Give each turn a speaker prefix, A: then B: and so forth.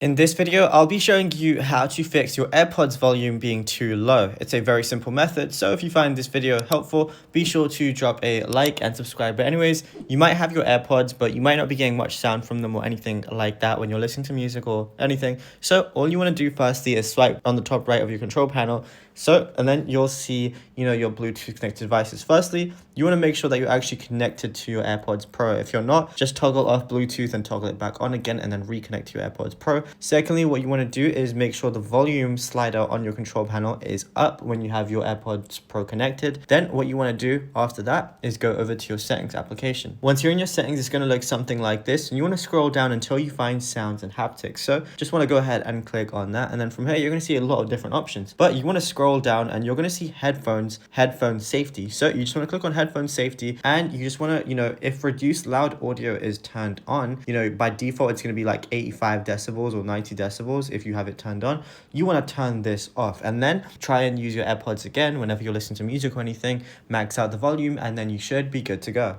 A: In this video, I'll be showing you how to fix your AirPods volume being too low. It's a very simple method, so if you find this video helpful, be sure to drop a like and subscribe. But anyways, you might have your AirPods, but you might not be getting much sound from them or anything like that when you're listening to music or anything. So all you want to do firstly is swipe on the top right of your control panel. And then you'll see, your Bluetooth connected devices. Firstly, you want to make sure that you're actually connected to your AirPods Pro. If you're not, just toggle off Bluetooth and toggle it back on again and then reconnect to your AirPods Pro. Secondly, what you want to do is make sure the volume slider on your control panel is up when you have your AirPods Pro connected. Then what you want to do after that is go over to your settings application. Once you're in your settings, it's going to look something like this, and you want to scroll down until you find sounds and haptics. So just want to go ahead and click on that, and then from here you're going to see a lot of different options, but you want to scroll down and you're going to see headphone safety. So you just want to click on headphone safety, and you just want to, if reduced loud audio is turned on, by default it's going to be like 85 decibels or 90 decibels. If you have it turned on, you want to turn this off, and then try and use your AirPods again whenever you're listening to music or anything. Max out the volume, and then you should be good to go.